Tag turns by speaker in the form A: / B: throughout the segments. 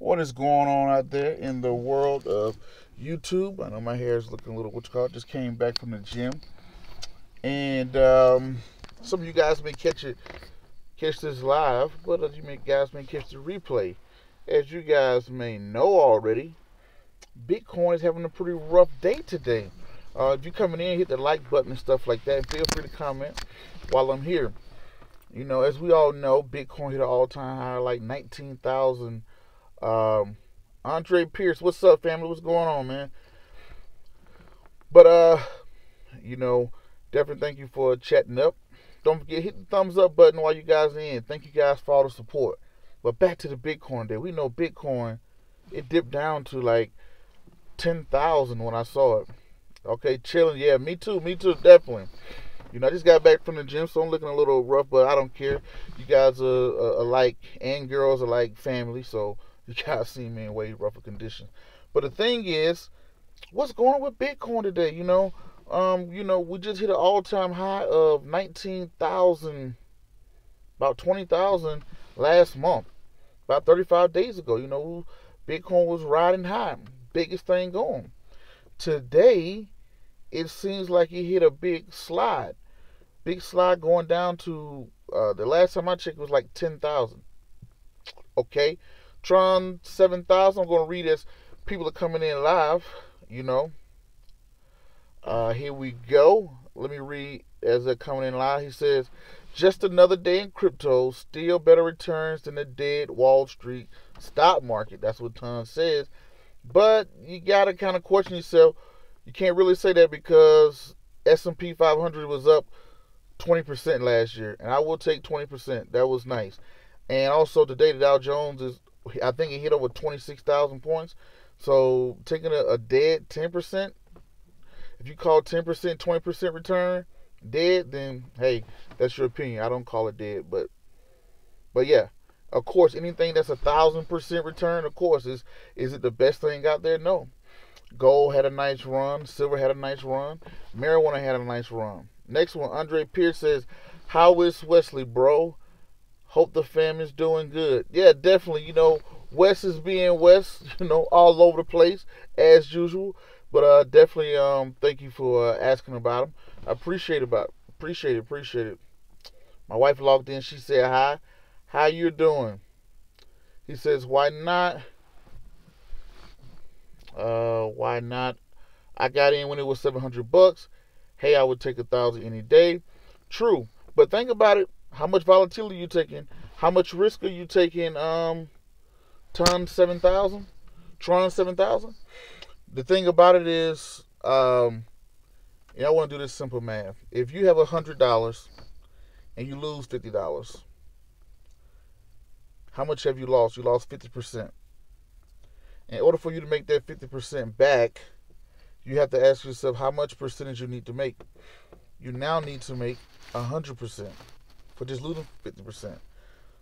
A: What is going on out there in the world of YouTube? I know my hair is looking a little, what you call it, just came back from the gym. And some of you guys may catch this live, but guys may catch the replay. As you guys may know already, Bitcoin is having a pretty rough day today. If you're coming in, hit the like button and stuff like that. And feel free to comment while I'm here. You know, as we all know, Bitcoin hit an all-time high, like 19,000. Andre Pierce, what's up, family? What's going on, man? But you know, definitely thank you for chatting up. Don't forget, hit the thumbs up button while you guys are in. Thank you guys for all the support. But back to the Bitcoin day. We know Bitcoin, it dipped down to like 10,000 when I saw it. Okay, chilling. Yeah, me too, definitely. You know, I just got back from the gym, so I'm looking a little rough, but I don't care. You guys are alike, and girls are like family, so you guys see me in way rougher conditions. But the thing is, what's going on with Bitcoin today? We just hit an all-time high of 19,000, about 20,000 last month, about 35 days ago. You know, Bitcoin was riding high, biggest thing going. Today, it seems like it hit a big slide. Big slide going down to, the last time I checked, it was like 10,000. Okay. Tron 7,000, I'm going to read as people are coming in live, you know. Here we go. Let me read as they're coming in live. He says, just another day in crypto, still better returns than the dead Wall Street stock market. That's what Ton says. But you got to kind of question yourself. You can't really say that because S&P 500 was up 20% last year, and I will take 20%. That was nice. And also today, the Dow Jones is, I think it hit over 26,000 points. So taking a dead 10%, if you call 10%, 20% return dead, then hey, that's your opinion. I don't call it dead, but yeah. Of course, anything that's 1,000% return, of course, is it the best thing out there? No. Gold had a nice run. Silver had a nice run. Marijuana had a nice run. Next one, Andre Pierce says, how is Wesley, bro? Hope the fam is doing good. Yeah, definitely. You know, West is being West, you know, all over the place as usual. But definitely thank you for asking about him. I appreciate it. My wife logged in. She said hi. How you doing? He says, why not? Why not? I got in when it was $700. Hey, I would take 1,000 any day. True, but think about it. How much volatility are you taking? How much risk are you taking? Tron 7,000. The thing about it is, I want to do this simple math. If you have $100 and you lose $50, how much have you lost? You lost 50%. In order for you to make that 50% back, you have to ask yourself how much percentage you need to make. You now need to make 100% for just losing 50%.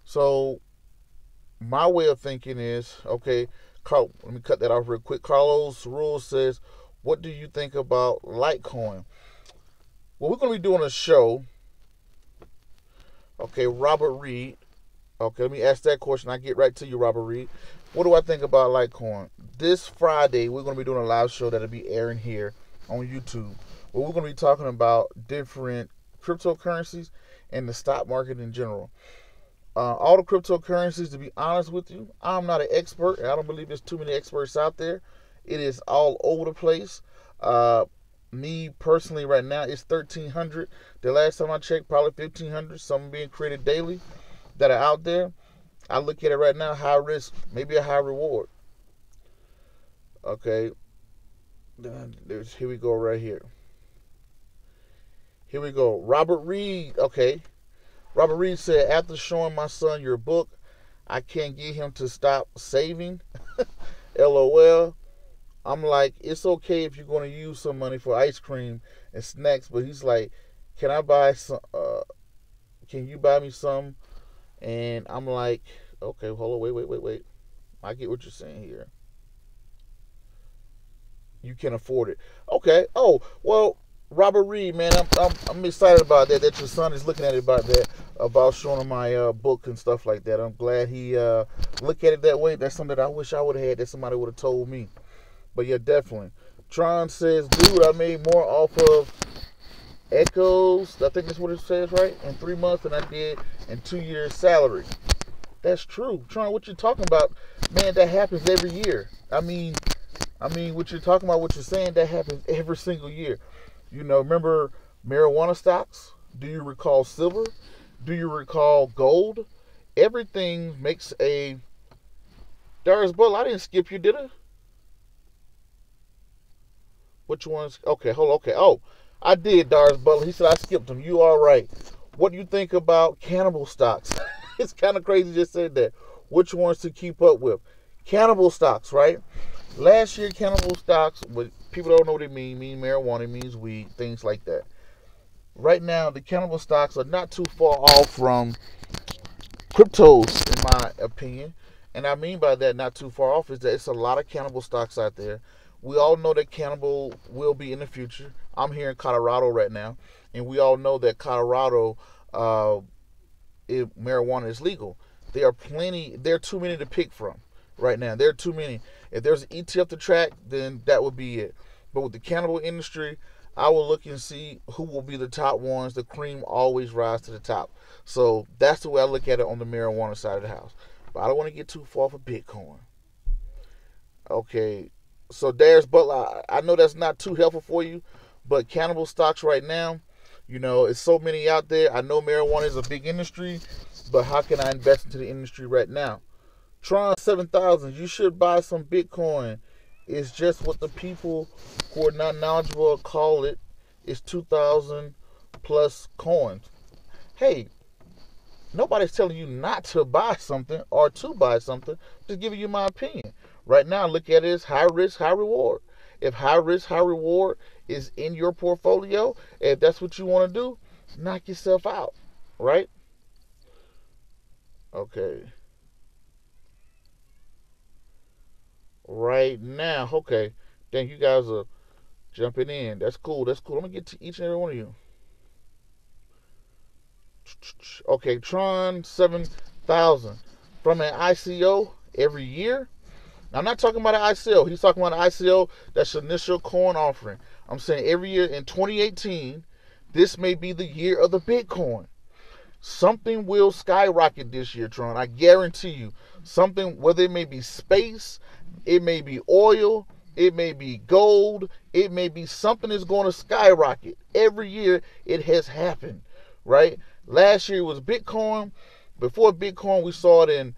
A: So my way of thinking is, okay, Carl, let me cut that off real quick. Carlos Rules says, what do you think about Litecoin? Well, we're going to be doing a show. Okay, Robert Reed. Okay, let me ask that question. I get right to you, Robert Reed. What do I think about Litecoin? This Friday, we're going to be doing a live show that'll be airing here on YouTube. Where we're going to be talking about different cryptocurrencies and the stock market in general. All the cryptocurrencies, to be honest with you, I'm not an expert, and I don't believe there's too many experts out there. It is all over the place. Me personally, right now, it's 1,300. The last time I checked, probably 1,500. Some being created daily that are out there. I look at it right now, high risk, maybe a high reward. Okay. Here we go right here. Here we go. Robert Reed. Okay. Robert Reed said, after showing my son your book, I can't get him to stop saving. LOL. I'm like, it's okay if you're going to use some money for ice cream and snacks, but he's like, can I buy some, can you buy me some? And I'm like, okay, hold on, wait. I get what you're saying here. You can afford it. Okay. Oh, well, Robert Reed, man, I'm excited about that. That your son is looking at it about that, about showing him my book and stuff like that. I'm glad he look at it that way. That's something that I wish I would have had. That somebody would have told me. But yeah, definitely. Tron says, dude, I made more off of Echoes. I think that's what it says, right? In 3 months than I did in 2 years' salary. That's true. Tron, what you're talking about, man, that happens every year. What you're talking about, what you're saying, that happens every single year. Remember marijuana stocks? Do you recall silver? Do you recall gold? Everything makes a... Darius Butler, I didn't skip you, did I? Which ones? Okay, hold on. Okay. Oh, I did, Darius Butler. He said I skipped him. You are right. What do you think about cannibal stocks? It's kind of crazy just said that. Which ones to keep up with? Cannibal stocks, right? Last year, cannibal stocks, but people don't know what it means marijuana, it means weed, things like that. Right now, the cannibal stocks are not too far off from cryptos, in my opinion. And I mean by that, not too far off, is that it's a lot of cannibal stocks out there. We all know that cannibal will be in the future. I'm here in Colorado right now, and we all know that Colorado, marijuana is legal. There are too many to pick from right now. There are too many. If there's an ETF to track, then that would be it. But with the cannibal industry, I will look and see who will be the top ones. The cream always rise to the top. So that's the way I look at it on the marijuana side of the house. But I don't want to get too far for Bitcoin. Okay, so Darius Butler, I know that's not too helpful for you, but cannibal stocks right now, it's so many out there. I know marijuana is a big industry, but how can I invest into the industry right now? Tron 7000, you should buy some Bitcoin. It's just what the people who are not knowledgeable call it. It's 2,000 plus coins. Hey, nobody's telling you not to buy something or to buy something. Just giving you my opinion. Right now, look at it as high risk, high reward. If high risk, high reward is in your portfolio, if that's what you want to do, knock yourself out, right? Okay. Right now, okay. Thank you guys are jumping in. That's cool. That's cool. I'm gonna get to each and every one of you. Okay, Tron 7000 from an ICO every year. Now, I'm not talking about an ICO. He's talking about an ICO that's initial coin offering. I'm saying every year in 2018, this may be the year of the Bitcoin. Something will skyrocket this year, Tron. I guarantee you. Something, whether it may be space, it may be oil, it may be gold, it may be something that's going to skyrocket. Every year it has happened, right? Last year it was Bitcoin. Before Bitcoin, we saw it in,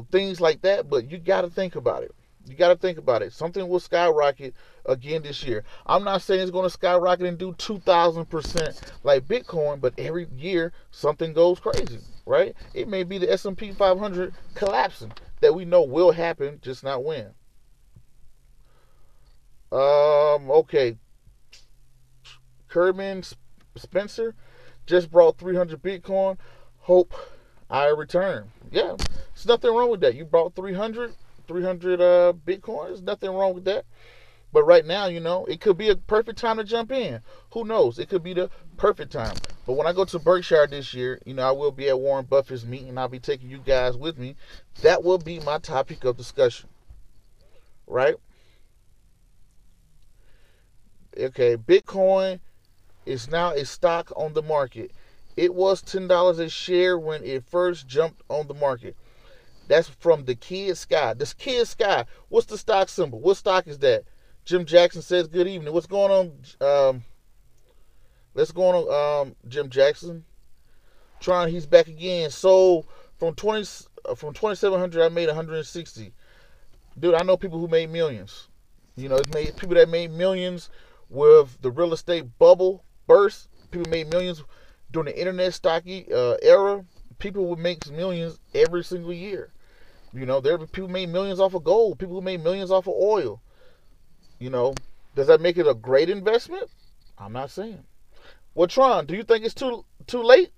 A: things like that. But you got to think about it. You got to think about it. Something will skyrocket again this year. I'm not saying it's going to skyrocket and do 2,000% like Bitcoin, but every year something goes crazy, right? It may be the S&P 500 collapsing that we know will happen, just not when. Okay. Kerman Spencer just brought 300 Bitcoin. Hope I return. Yeah, there's nothing wrong with that. You brought 300 Bitcoin. There's nothing wrong with that. But right now, it could be a perfect time to jump in. Who knows? It could be the perfect time. But when I go to Berkshire this year, I will be at Warren Buffett's meeting. I'll be taking you guys with me. That will be my topic of discussion. Right? Okay, Bitcoin is now a stock on the market. It was $10 a share when it first jumped on the market. That's from the Kid Sky. This Kid Sky, what's the stock symbol? What stock is that? Jim Jackson says, good evening. What's going on? Let's go on, Jim Jackson. He's back again. So from 2,700, I made 160. Dude, I know people who made millions. It's made people that made millions with the real estate bubble burst. People made millions during the internet stocky era. People would make millions every single year. There were people who made millions off of gold. People who made millions off of oil. Does that make it a great investment? I'm not saying. Well, Tron, do you think it's too late?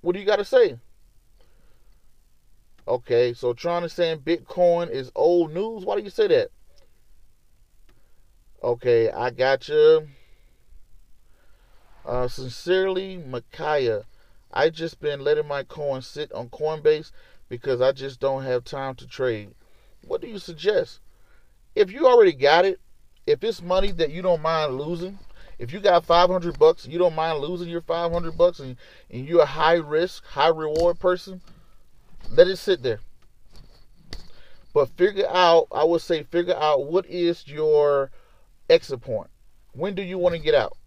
A: What do you got to say? Okay, so Tron is saying Bitcoin is old news. Why do you say that? Okay, I got you. Sincerely, Micaiah. I just been letting my coins sit on Coinbase because I just don't have time to trade. What do you suggest? If you already got it, if it's money that you don't mind losing, if you got $500, you don't mind losing your $500, and you're a high risk, high reward person, let it sit there. But I would say, figure out what is your exit point. When do you want to get out?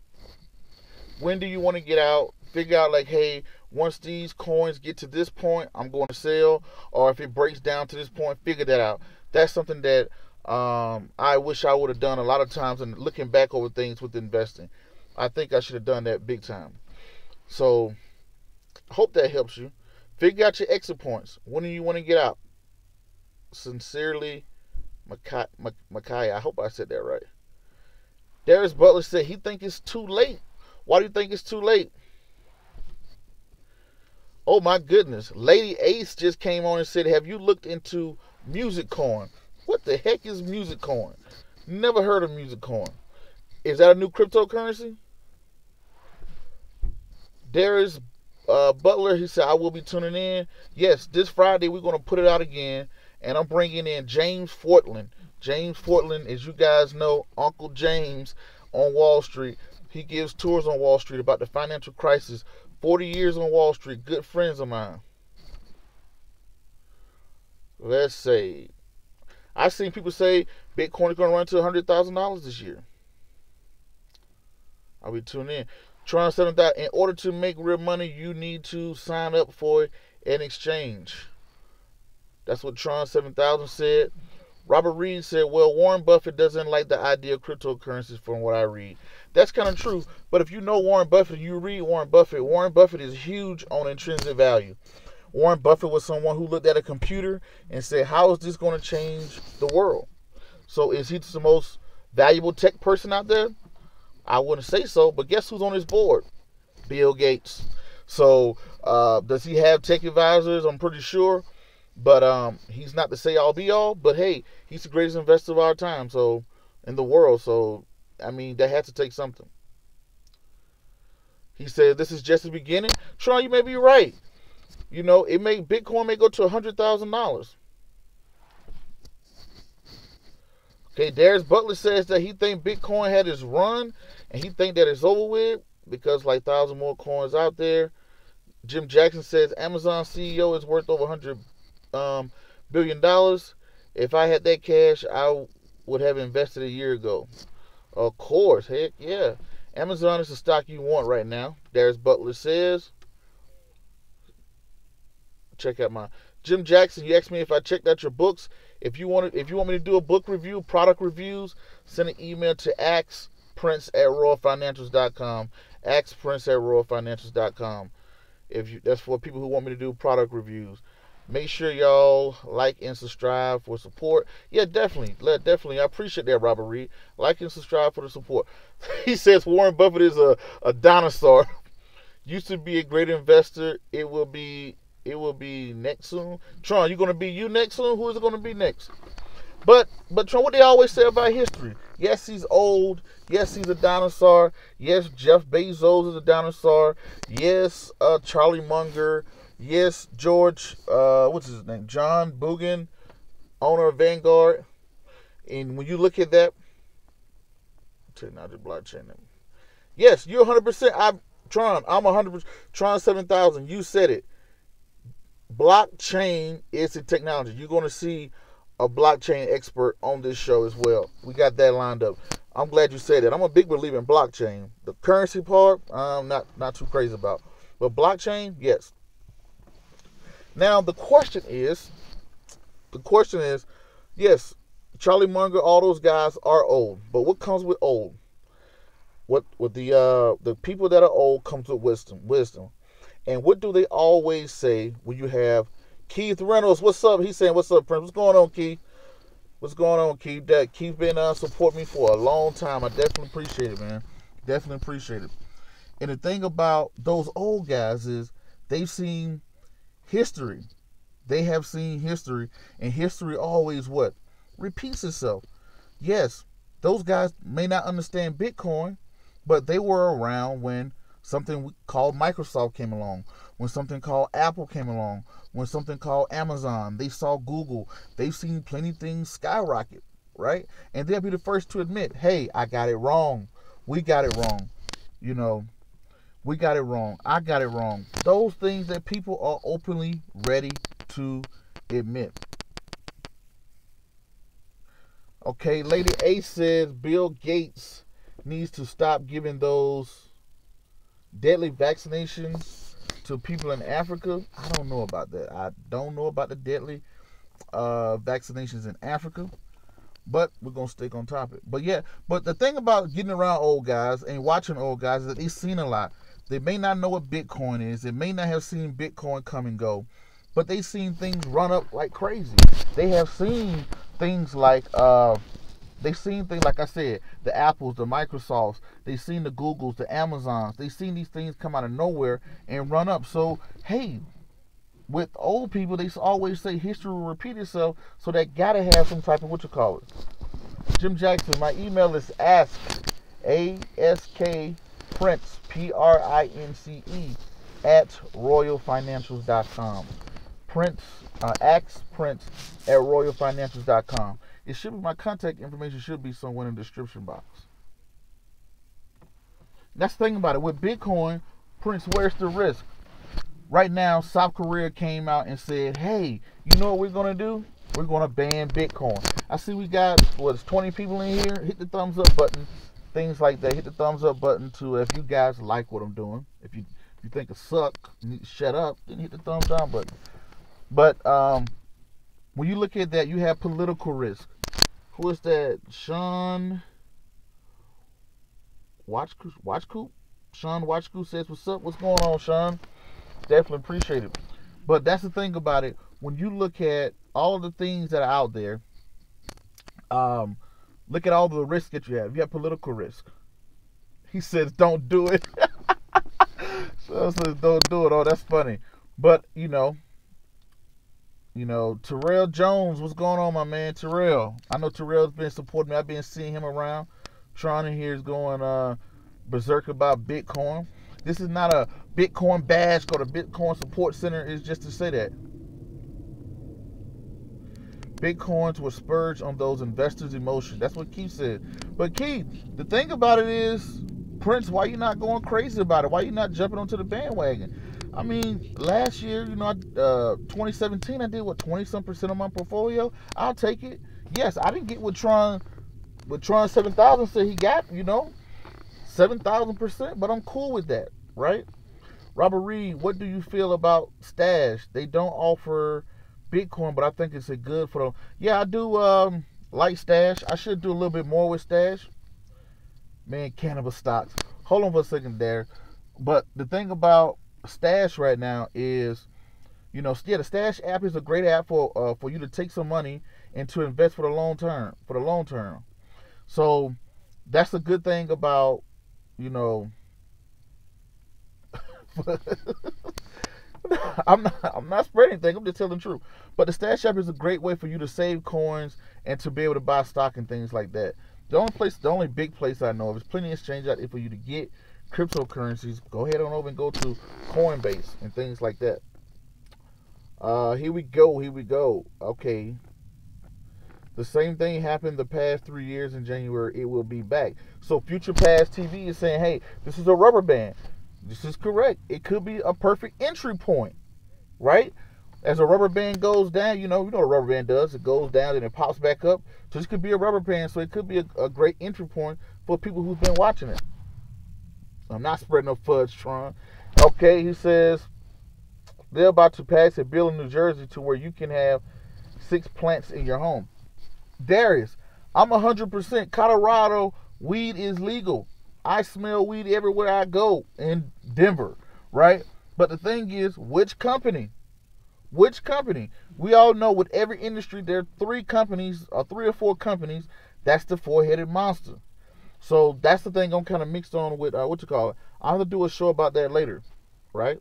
A: When do you want to get out? Figure out, like, hey, once these coins get to this point, I'm going to sell. Or if it breaks down to this point, figure that out. That's something that I wish I would have done a lot of times, and looking back over things with investing. I think I should have done that big time. So, hope that helps you. Figure out your exit points. When do you want to get out? Sincerely, Micaiah. I hope I said that right. Darius Butler said he think it's too late. Why do you think it's too late? Oh my goodness. Lady Ace just came on and said, have you looked into music coin? What the heck is music coin? Never heard of music coin. Is that a new cryptocurrency? Darius Butler, he said, I will be tuning in. Yes, this Friday we're going to put it out again. And I'm bringing in James Fortland. James Fortland, as you guys know, Uncle James on Wall Street. He gives tours on Wall Street about the financial crisis. 40 years on Wall Street. Good friends of mine. Let's see. I've seen people say Bitcoin is going to run to $100,000 this year. I'll be tuning in. Tron 7000. In order to make real money, you need to sign up for an exchange. That's what Tron 7000 said. Robert Reed said, well, Warren Buffett doesn't like the idea of cryptocurrencies from what I read. That's kind of true. But if you know Warren Buffett, you read Warren Buffett is huge on intrinsic value. Warren Buffett was someone who looked at a computer and said, how is this going to change the world? So is he the most valuable tech person out there? I wouldn't say so, but guess who's on his board? Bill Gates. So does he have tech advisors? I'm pretty sure. But he's not the say all be all. But hey, he's the greatest investor of our time, so in the world. So I mean, that had to take something. He said this is just the beginning. Tron, you may be right. You know, Bitcoin may go to $100,000. Okay, Darius Butler says that he think Bitcoin had its run, and he think that it's over with because like 1,000 more coins out there. Jim Jackson says Amazon CEO is worth over $100 billion. If I had that cash, I would have invested a year ago. Of course, heck yeah. Amazon is the stock you want right now. Darius Butler says. Check out my Jim Jackson. You asked me if I checked out your books. If you want me to do a book review, product reviews, send an email to axprince@royalfinancials.com. axprince@royalfinancials.com. That's for people who want me to do product reviews. Make sure y'all like and subscribe for support. Yeah, definitely. I appreciate that, Robert Reed. Like and subscribe for the support. He says Warren Buffett is a dinosaur. Used to be a great investor. It will be next soon. Tron, you gonna be you next soon? Who is it gonna be next? But Tron, what they always say about history? Yes, he's old. Yes, he's a dinosaur. Yes, Jeff Bezos is a dinosaur. Yes, Charlie Munger. Yes, George, what's his name? John Bugan, owner of Vanguard. And when you look at that, technology blockchain. Yes, you're 100%. I'm 100%. Tron 7000. You said it. Blockchain is the technology. You're going to see a blockchain expert on this show as well. We got that lined up. I'm glad you said that. I'm a big believer in blockchain. The currency part, I'm not too crazy about. But blockchain, yes. Now the question is, yes, Charlie Munger, all those guys are old. But what comes with old? What the people that are old comes with wisdom. And what do they always say when you have Keith Reynolds? What's up? He's saying, what's up, Prince? What's going on, Keith? What's going on, Keith? Keith been supporting me for a long time. I definitely appreciate it, man. Definitely appreciate it. And the thing about those old guys is they've seen history. They have seen history, and history always what? Repeats itself. Yes, those guys may not understand Bitcoin, but they were around when something called Microsoft came along, when something called Apple came along, when something called Amazon, they saw Google, they've seen plenty of things skyrocket, right? And they'll be the first to admit, hey, I got it wrong. We got it wrong. You know, we got it wrong. I got it wrong. Those things that people are openly ready to admit. Okay, Lady A says Bill Gates needs to stop giving those deadly vaccinations to people in Africa. I don't know about that. I don't know about the deadly vaccinations in Africa, but we're going to stick on topic. But yeah, but the thing about getting around old guys and watching old guys is that they've seen a lot. They may not know what Bitcoin is. They may not have seen Bitcoin come and go, but they've seen things run up like crazy. They have seen things like like I said, the Apples, the Microsofts. They've seen the Googles, the Amazons. They've seen these things come out of nowhere and run up. So, hey, with old people, they always say history will repeat itself. So they got to have some type of, what you call it. Jim Jackson, my email is ask, Prince, PRINCE, at royalfinancials.com. Prince, ask Prince at royalfinancials.com. It should be, my contact information should be somewhere in the description box. That's the thing about it. With Bitcoin, Prince, where's the risk? Right now, South Korea came out and said, hey, you know what we're going to do? We're going to ban Bitcoin. I see we got, 20 people in here. Hit the thumbs up button. Things like that. Hit the thumbs up button too if you guys like what I'm doing. If you think it suck, you need to shut up, then hit the thumbs down button. But when you look at that, you have political risk. Who is that? Sean Watchcoop? Sean Watchcoop says, what's up? What's going on, Sean? Definitely appreciate it. But that's the thing about it. When you look at all of the things that are out there, look at all the risks that you have. You have political risk. He says, don't do it. So says, don't do it. Oh, that's funny. But, Terrell Jones, what's going on, my man? Terrell. I know Terrell's been supporting me. I've been seeing him around. Tron in here is going berserk about Bitcoin. This is not a Bitcoin bash or the Bitcoin support center. It's just to say that Bitcoins were spurged on those investors' emotions. That's what Keith said. But Keith, the thing about it is, Prince, why you not going crazy about it? Why you not jumping onto the bandwagon? I mean, last year, 2017, I did 20-some% of my portfolio. I'll take it. Yes, I didn't get what Tron 7000 said he got, 7,000%, but I'm cool with that, right? Robert Reed, what do you feel about Stash? They don't offer Bitcoin, but I think it's a good for them. Yeah, I do like Stash. I should do a little bit more with Stash. Man, cannabis stocks. Hold on for a second there. But the thing about Stash right now is, the Stash app is a great app for you to take some money and to invest for the long term. So that's a good thing about, I'm not spreading anything. I'm just telling the truth. But the Stash app is a great way for you to save coins and to be able to buy stock and things like that. The only big place I know of, there's plenty of exchange out there for you to get cryptocurrencies. Go ahead on over and go to Coinbase and things like that. Here we go. Okay. The same thing happened the past 3 years in January. It will be back. So Future Pass TV is saying, hey, this is a rubber band. This is correct. It could be a perfect entry point, right? As a rubber band goes down, you know what a rubber band does. It goes down and it pops back up. So this could be a rubber band. So it could be a great entry point for people who've been watching it. I'm not spreading no fudge, Tron. Okay, he says they're about to pass a bill in New Jersey to where you can have 6 plants in your home. Darius, I'm 100%. Colorado, weed is legal. I smell weed everywhere I go in Denver, right? But the thing is, which company? Which company? We all know with every industry, there are 3 companies or 3 or 4 companies. That's the 4-headed monster. So that's the thing I'm kind of mixed on with, I'll have to do a show about that later, right?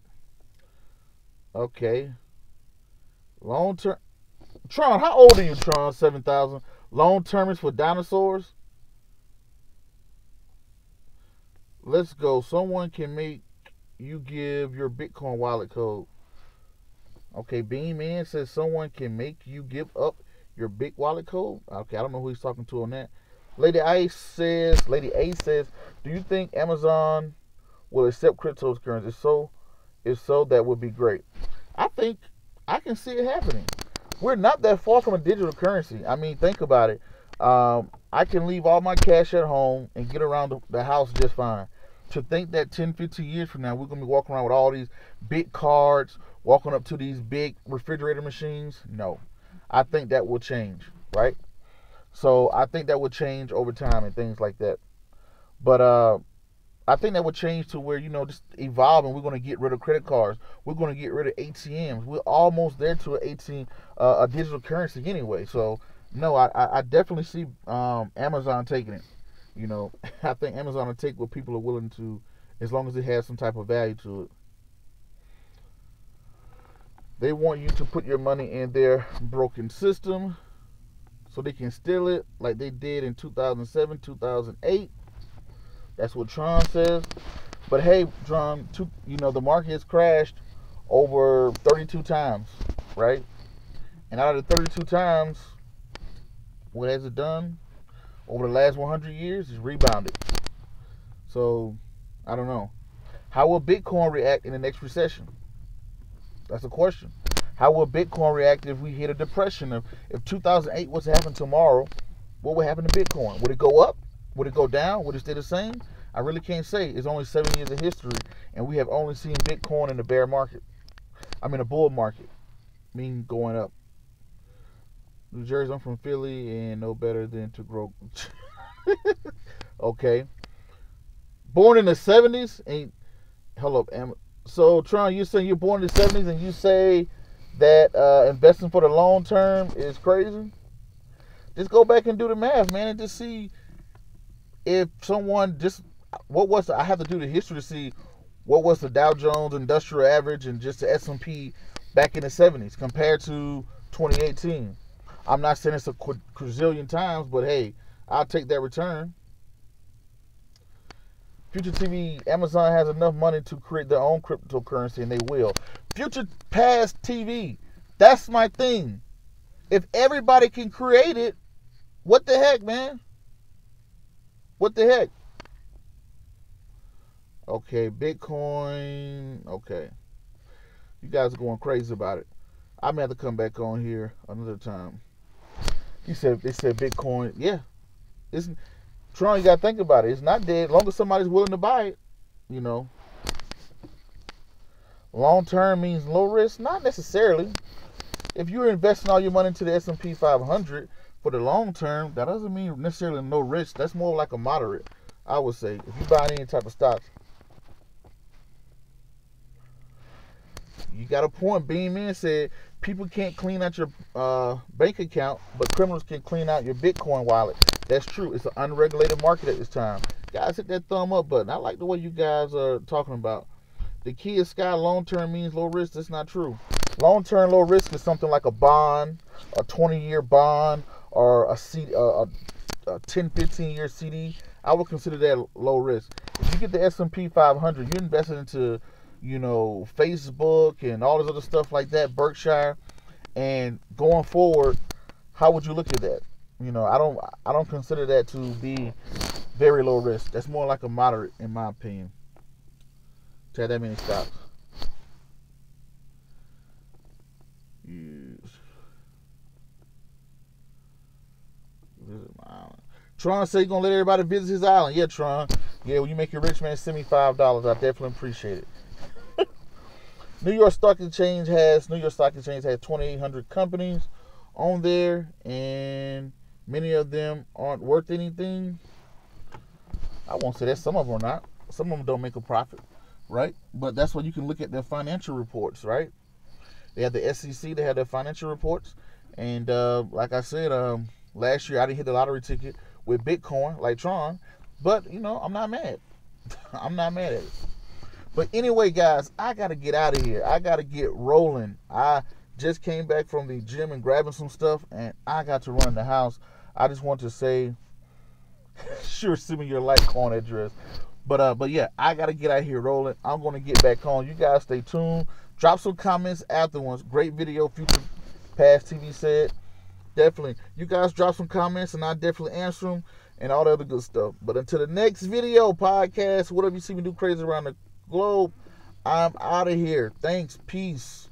A: Okay. Long term. Tron, how old are you, Tron? 7,000. Long termers for dinosaurs? Let's go. Someone can make you give your Bitcoin wallet code. Okay, Bean Man says someone can make you give up your big wallet code. Okay, I don't know who he's talking to on that. Lady A says, do you think Amazon will accept cryptocurrency? If so, that would be great. I think I can see it happening. We're not that far from a digital currency. I mean, think about it. I can leave all my cash at home and get around the house just fine. To think that 10, 15 years from now, we're going to be walking around with all these big cards, walking up to these big refrigerator machines, no. I think that will change, right? So I think that will change over time and things like that. But I think that would change to where, just evolve, and we're going to get rid of credit cards. We're going to get rid of ATMs. We're almost there to a digital currency anyway. So, no, I definitely see Amazon taking it. I think Amazon will take what people are willing to, as long as it has some type of value to it. They want you to put your money in their broken system so they can steal it like they did in 2007, 2008. That's what Tron says. But hey, Tron, the market has crashed over 32 times, right? And out of the 32 times, what has it done? Over the last 100 years, it's rebounded. So, I don't know. How will Bitcoin react in the next recession? That's a question. How will Bitcoin react if we hit a depression? If 2008 was to happen tomorrow, what would happen to Bitcoin? Would it go up? Would it go down? Would it stay the same? I really can't say. It's only 7 years of history, and we have only seen Bitcoin in the bear market. A bull market, meaning going up. New Jersey, I'm from Philly, and no better than to grow. Okay. Born in the 70s, and hello, so Tron, you're saying you're born in the 70s, and you say that investing for the long term is crazy? Just go back and do the math, man, and just see if someone I have to do the history to see what was the Dow Jones Industrial Average and just the S&P back in the 70s compared to 2018. I'm not saying it's a quadrillion times, but hey, I'll take that return. Future TV, Amazon has enough money to create their own cryptocurrency, and they will. Future Past TV, that's my thing. If everybody can create it, what the heck, man? What the heck? Okay, Bitcoin. Okay. You guys are going crazy about it. I may have to come back on here another time. They said Bitcoin. Yeah. Tron, you got to think about it. It's not dead. As long as somebody's willing to buy it, Long term means low risk? Not necessarily. If you're investing all your money into the S&P 500 for the long term, that doesn't mean necessarily no risk. That's more like a moderate, I would say. If you buy any type of stocks. You got a point. Bean Man said people can't clean out your bank account, but criminals can clean out your Bitcoin wallet. That's true. It's an unregulated market at this time. Guys, hit that thumb up button. I like the way you guys are talking about. The key is Sky long-term means low risk. That's not true. Long-term low risk is something like a bond, a 20-year bond, or a 10, 15-year CD. I would consider that low risk. If you get the S&P 500, you're investing into, Facebook and all this other stuff like that, Berkshire, and going forward, how would you look at that? I don't consider that to be very low risk. That's more like a moderate, in my opinion, to have that many stocks. Visit my island. Tron said he's gonna let everybody visit his island. Yeah, Tron. Yeah, when you make your rich man, send me $5. I definitely appreciate it. New York Stock Exchange has 2,800 companies on there, and many of them aren't worth anything. I won't say that. Some of them are not. Some of them don't make a profit, right? But that's when you can look at their financial reports, right? They have the SEC. They have their financial reports, and like I said, last year I didn't hit the lottery ticket with Bitcoin like Tron, but I'm not mad. I'm not mad at it. But anyway, guys, I got to get out of here. I got to get rolling. I just came back from the gym and grabbing some stuff, and I got to run the house. I just want to say, sure, send me your Litecoin address. But yeah, I gotta get out here rolling. I'm gonna get back on. You guys stay tuned. Drop some comments afterwards. Great video, Future Past TV said. Definitely. You guys drop some comments and I definitely answer them and all the other good stuff. But until the next video, podcast, whatever you see me do crazy around the globe, I'm out of here. Thanks. Peace.